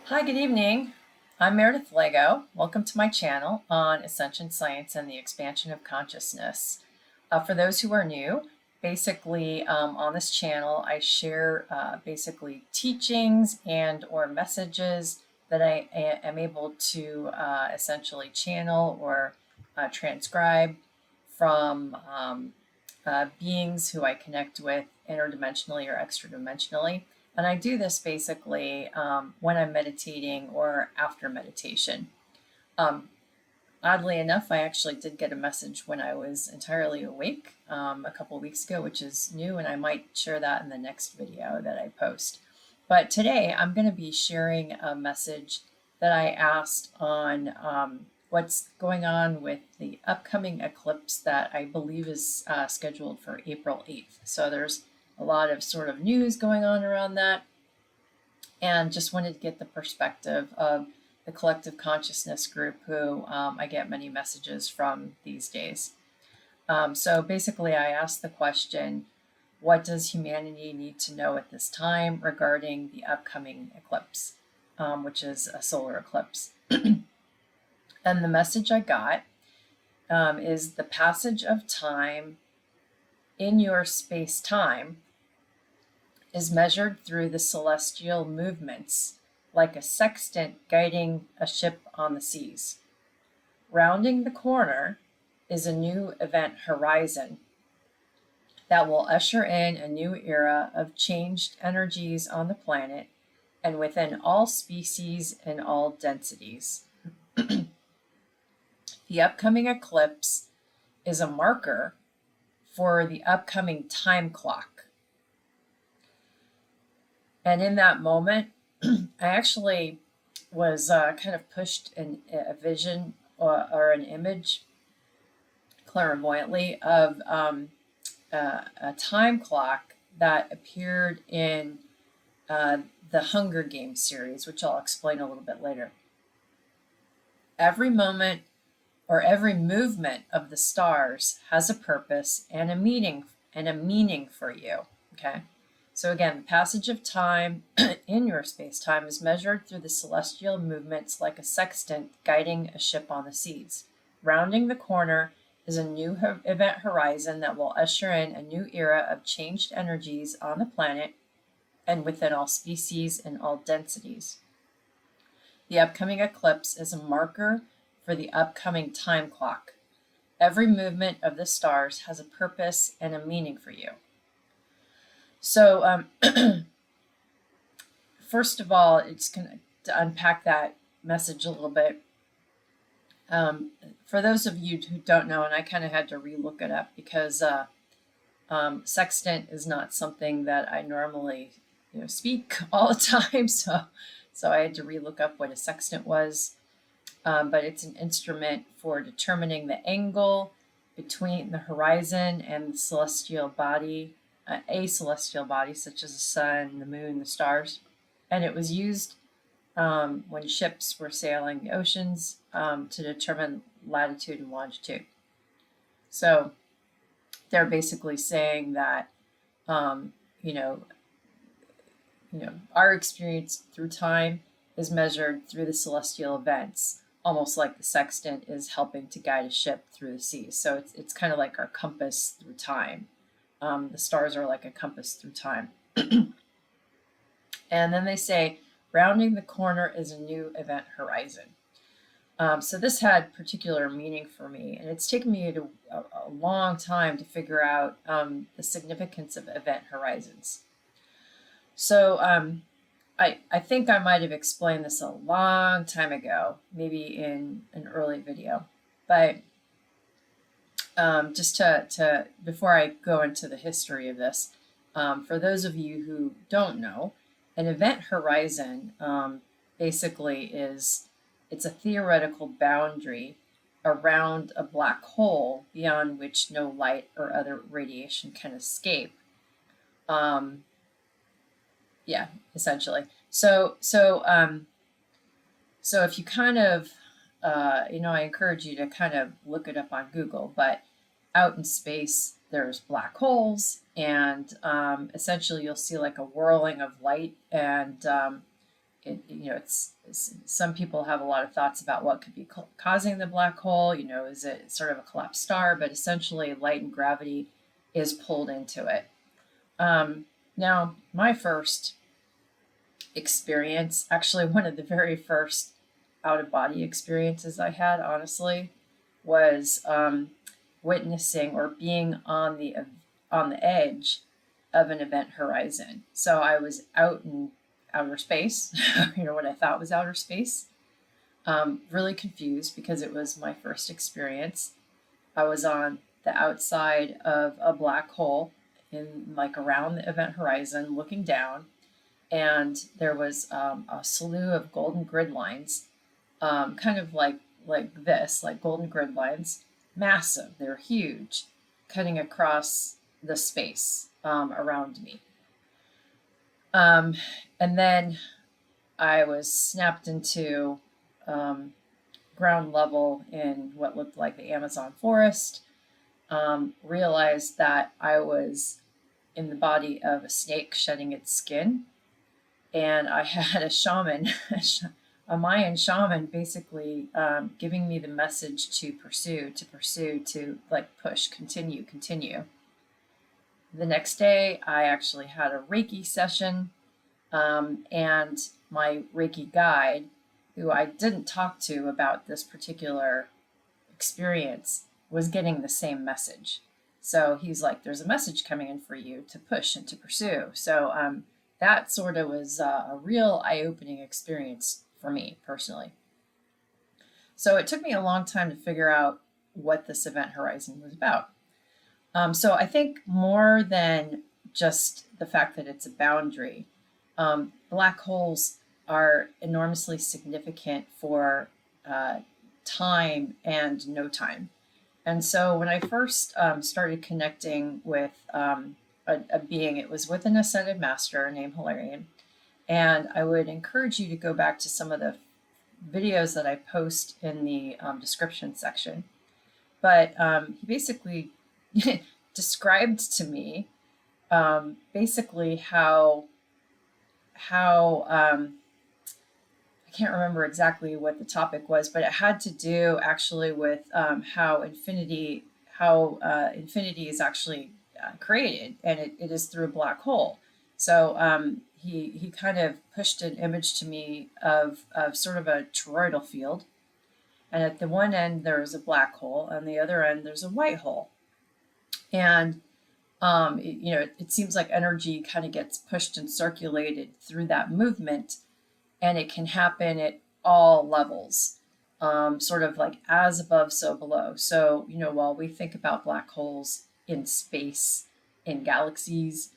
Hi, good evening. I'm Meredith Lego. Welcome to my channel on Ascension Science and the Expansion of Consciousness. For those who are new, basically on this channel, I share basically teachings and or messages that I am able to essentially channel or transcribe from beings who I connect with interdimensionally or extradimensionally. And I do this basically when I'm meditating or after meditation. Oddly enough, I actually did get a message when I was entirely awake a couple of weeks ago, which is new, and I might share that in the next video that I post. But today I'm going to be sharing a message that I asked on what's going on with the upcoming eclipse that I believe is scheduled for April 8th. So there's a lot of sort of news going on around that, and just wanted to get the perspective of the collective consciousness group who I get many messages from these days. So basically I asked the question, what does humanity need to know at this time regarding the upcoming eclipse, which is a solar eclipse? And the message I got is the passage of time in your space-time is measured through the celestial movements, like a sextant guiding a ship on the seas. Rounding the corner is a new event horizon that will usher in a new era of changed energies on the planet and within all species and all densities. The upcoming eclipse is a marker for the upcoming time clock. And in that moment, I actually was kind of pushed in a vision or an image clairvoyantly of a time clock that appeared in the Hunger Games series, which I'll explain a little bit later. Every moment or every movement of the stars has a purpose and a meaning for you. Okay. So again, the passage of time in your space-time is measured through the celestial movements like a sextant guiding a ship on the seas. Rounding the corner is a new event horizon that will usher in a new era of changed energies on the planet and within all species and all densities. The upcoming eclipse is a marker for the upcoming time clock. Every movement of the stars has a purpose and a meaning for you. So first of all, it's going to unpack that message a little bit. For those of you who don't know, and I kind of had to relook it up because sextant is not something that I normally speak all the time. So I had to relook up what a sextant was. But it's an instrument for determining the angle between the horizon and the celestial body, a celestial body such as the sun, the moon, the stars. And it was used when ships were sailing the oceans to determine latitude and longitude. So they're basically saying that, our experience through time is measured through the celestial events, almost like the sextant is helping to guide a ship through the seas. So it's kind of like our compass through time. The stars are like a compass through time. And then they say, rounding the corner is a new event horizon. So this had particular meaning for me, and it's taken me a long time to figure out the significance of event horizons. So I think I might have explained this a long time ago, maybe in an early video, but just to before I go into the history of this, for those of you who don't know, an event horizon basically it's a theoretical boundary around a black hole beyond which no light or other radiation can escape. Yeah, essentially. So if you kind of, I encourage you to kind of look it up on Google, but out in space, there's black holes, and essentially you'll see like a whirling of light, and it's some people have a lot of thoughts about what could be causing the black hole. Is it sort of a collapsed star? But essentially, light and gravity is pulled into it. Now, my first experience, actually, one of the very first out of body experiences I had, honestly, was witnessing or being on the edge of an event horizon. So I was out in outer space, what I thought was outer space. Really confused because it was my first experience. I was on the outside of a black hole in like around the event horizon looking down, and there was a slew of golden grid lines, kind of like this, like golden grid lines, massive. They were huge, cutting across the space around me. And then I was snapped into ground level in what looked like the Amazon forest. Realized that I was in the body of a snake shedding its skin, and I had a shaman, a Mayan shaman, basically giving me the message to pursue, to like push, continue, continue. The next day, I actually had a Reiki session, and my Reiki guide, who I didn't talk to about this particular experience, was getting the same message. So he's like, there's a message coming in for you to push and to pursue. So that sort of was a real eye-opening experience for me personally. So it took me a long time to figure out what this event horizon was about. So I think more than just the fact that it's a boundary, black holes are enormously significant for time and no time. And so when I first started connecting with a being, it was with an ascended master named Holographic. And I would encourage you to go back to some of the videos that I post in the description section. But he basically described to me basically how I can't remember exactly what the topic was, but it had to do actually with how infinity is actually created, and it is through a black hole. So he kind of pushed an image to me of sort of a toroidal field, and at the one end there's a black hole, on the other end there's a white hole, and it seems like energy kind of gets pushed and circulated through that movement, and it can happen at all levels, sort of like as above, so below. So, while we think about black holes in space, in galaxies,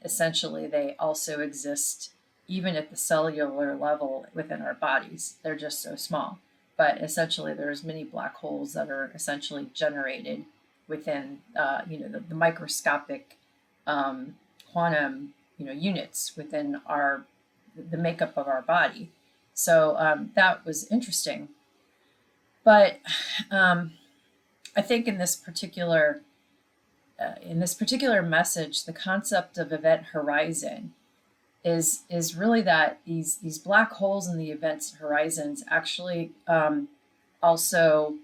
essentially they also exist even at the cellular level within our bodies. They're just so small. But essentially, there's many black holes that are essentially generated within, the microscopic quantum, units within the makeup of our body. So that was interesting. But I think in this particular message, the concept of event horizon is really that these black holes in the event horizons actually also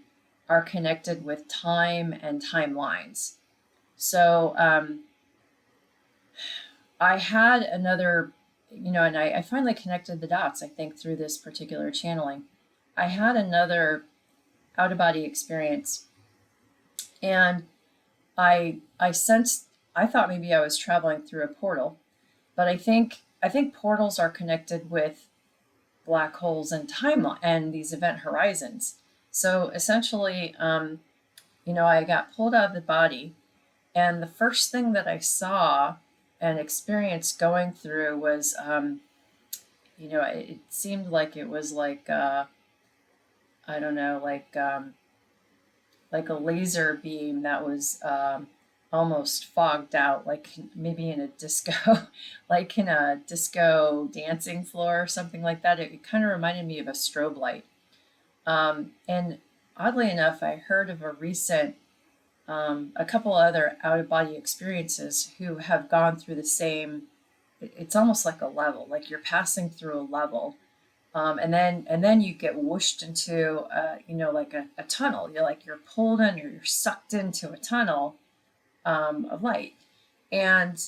are connected with time and timelines. So I had another, and I finally connected the dots, I think, through this particular channeling. I had another out-of-body experience, and I sensed, I thought maybe I was traveling through a portal, but I think portals are connected with black holes and timeline and these event horizons. So essentially, I got pulled out of the body, and the first thing that I saw and experienced going through was, it seemed like it was like, I don't know, like a laser beam that was almost fogged out, like maybe in a disco, like in a disco dancing floor or something like that. It kind of reminded me of a strobe light. And oddly enough, I heard of a couple other out-of-body experiences who have gone through the same it's almost like a level, like you're passing through a level. And then you get whooshed into, like a tunnel. You're pulled in, or you're sucked into a tunnel of light. And,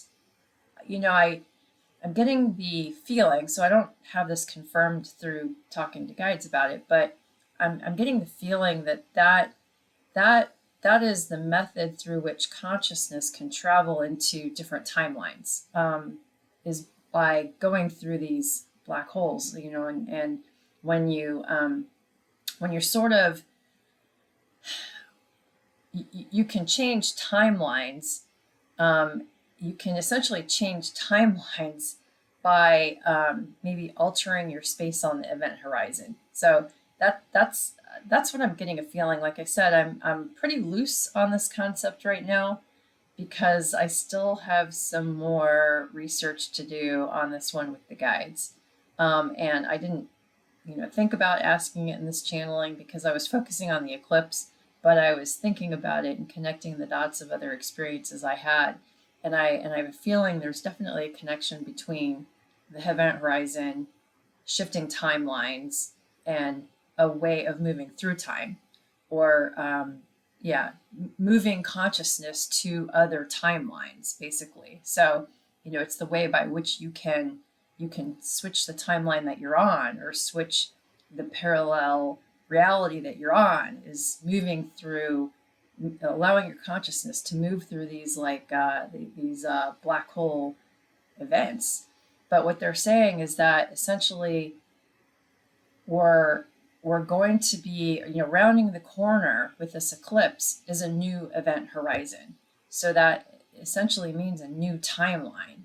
I'm getting the feeling, so I don't have this confirmed through talking to guides about it, but I'm getting the feeling that that is the method through which consciousness can travel into different timelines, is by going through these black holes, and when you're sort of, you can change timelines. You can essentially change timelines by maybe altering your space on the event horizon. So that's what I'm getting a feeling. Like I said, I'm pretty loose on this concept right now because I still have some more research to do on this one with the guides. And I didn't, think about asking it in this channeling because I was focusing on the eclipse, but I was thinking about it and connecting the dots of other experiences I had. And I have a feeling there's definitely a connection between the event horizon, shifting timelines, and a way of moving through time, or moving consciousness to other timelines, basically. So, it's the way by which you can switch the timeline that you're on, or switch the parallel reality that you're on, is moving through, allowing your consciousness to move through these these black hole events. But what they're saying is that essentially we're we're going to be, rounding the corner with this eclipse is a new event horizon. So that essentially means a new timeline.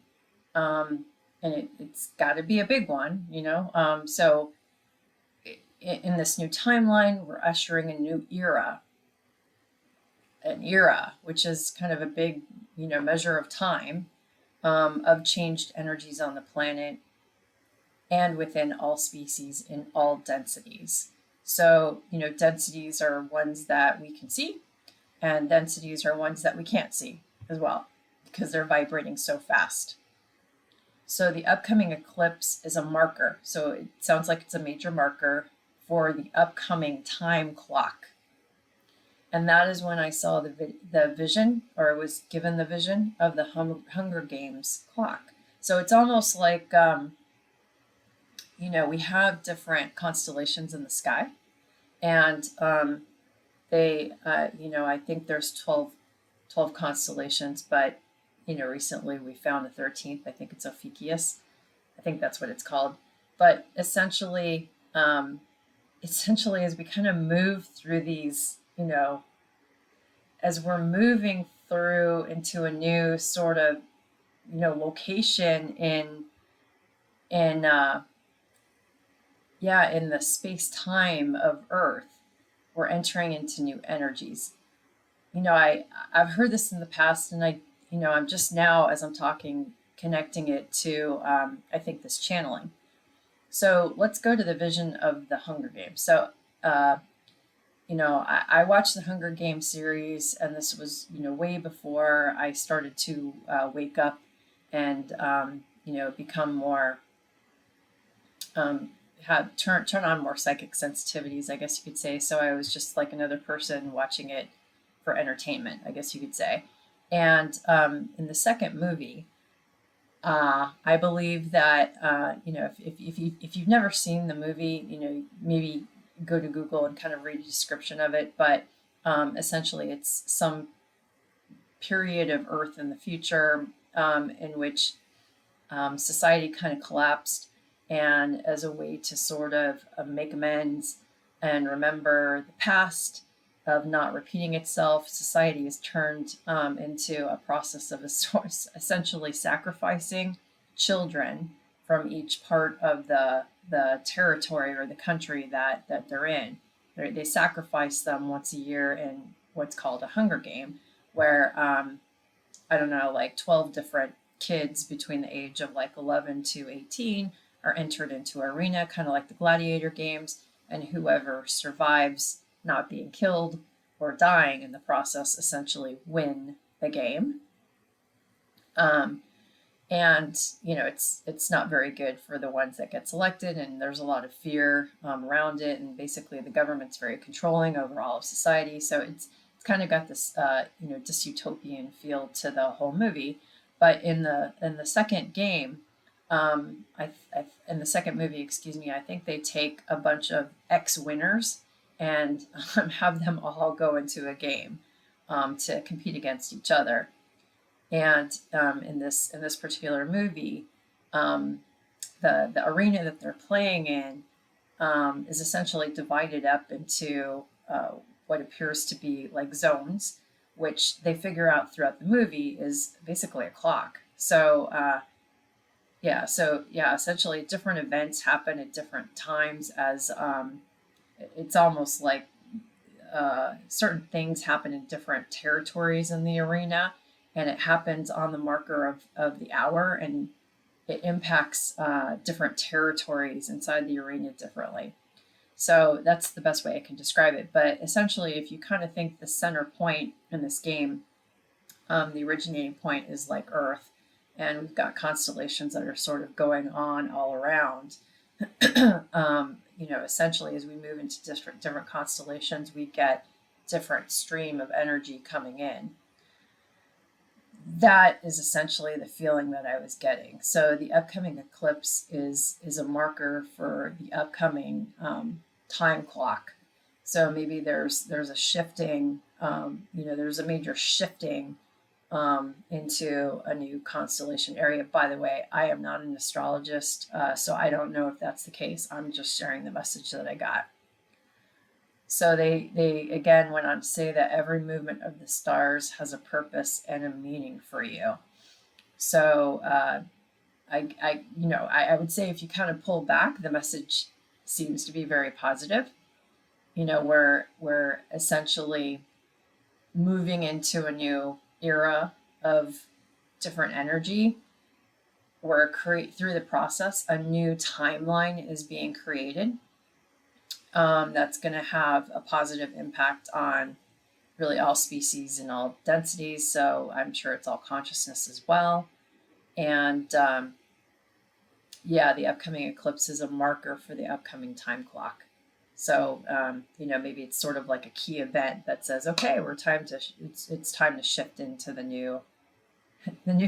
And it's got to be a big one. So in this new timeline, we're ushering a new era, which is kind of a big, measure of time, of changed energies on the planet and within all species in all densities. So, densities are ones that we can see, and densities are ones that we can't see as well, because they're vibrating so fast. So the upcoming eclipse is a marker. So it sounds like it's a major marker for the upcoming time clock. And that is when I saw the vision, or was given the vision of the Hunger Games clock. So it's almost like, we have different constellations in the sky. And I think there's 12 constellations, but, recently we found a 13th. I think it's Ophiuchus. I think that's what it's called. But essentially, as we kind of move through these, as we're moving through into a new sort of, location in the space-time of Earth, we're entering into new energies. I've heard this in the past, and I'm just now, as I'm talking, connecting it to, I think, this channeling. So let's go to the vision of the Hunger Games. So, I watched the Hunger Games series, and this was, way before I started to wake up and, become more, turn on more psychic sensitivities, I guess you could say. So I was just like another person watching it for entertainment, I guess you could say. And in the second movie, I believe that, if you've never seen the movie, maybe go to Google and kind of read a description of it. But essentially, it's some period of Earth in the future, in which society kind of collapsed. And as a way to sort of make amends and remember the past of not repeating itself, society is turned into a process of essentially sacrificing children from each part of the territory or the country that they're in. They sacrifice them once a year in what's called a Hunger Game, where I don't know, like 12 different kids between the age of like 11 to 18 are entered into an arena, kind of like the gladiator games, and whoever survives not being killed or dying in the process essentially win the game. And it's not very good for the ones that get selected, and there's a lot of fear around it, and basically the government's very controlling over all of society. So it's kind of got this dystopian feel to the whole movie. But in the second game, in the second movie, excuse me, I think they take a bunch of ex-winners and have them all go into a game to compete against each other. And in this particular movie, um, the arena that they're playing in is essentially divided up into what appears to be like zones, which they figure out throughout the movie is basically a clock. So essentially different events happen at different times. As it's almost like certain things happen in different territories in the arena, and it happens on the marker of the hour, and it impacts different territories inside the arena differently. So that's the best way I can describe it. But essentially, if you kind of think the center point in this game, the originating point is like Earth, and we've got constellations that are sort of going on all around. Essentially, as we move into different constellations, we get different stream of energy coming in. That is essentially the feeling that I was getting. So the upcoming eclipse is a marker for the upcoming time clock. So maybe there's a shifting, there's a major shifting into a new constellation area. By the way, I am not an astrologist, so I don't know if that's the case. I'm just sharing the message that I got. So they again went on to say that every movement of the stars has a purpose and a meaning for you. So I would say if you kind of pull back, the message seems to be very positive. We're essentially moving into a new era of different energy, where through the process a new timeline is being created that's going to have a positive impact on really all species and all densities. So I'm sure it's all consciousness as well. And the upcoming eclipse is a marker for the upcoming time clock. So maybe it's sort of like a key event that says, okay, it's time to shift into the new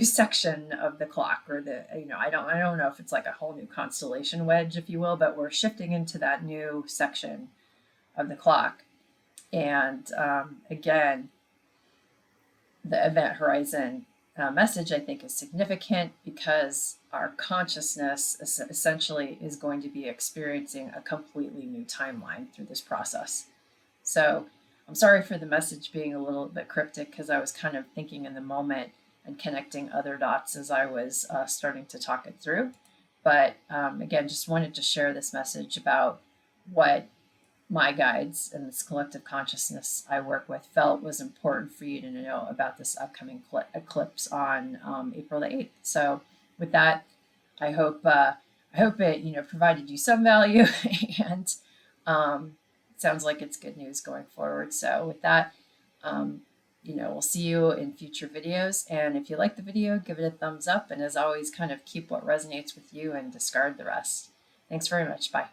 section of the clock, or I don't know if it's like a whole new constellation wedge, if you will, but we're shifting into that new section of the clock. And again, the event horizon message, I think, is significant because our consciousness essentially is going to be experiencing a completely new timeline through this process. So I'm sorry for the message being a little bit cryptic, because I was kind of thinking in the moment and connecting other dots as I was starting to talk it through. But again, just wanted to share this message about what my guides and this collective consciousness I work with felt was important for you to know about this upcoming eclipse on April the 8th. So with that, I hope it provided you some value, and it sounds like it's good news going forward. So with that, we'll see you in future videos. And if you like the video, give it a thumbs up. And as always, kind of keep what resonates with you and discard the rest. Thanks very much. Bye.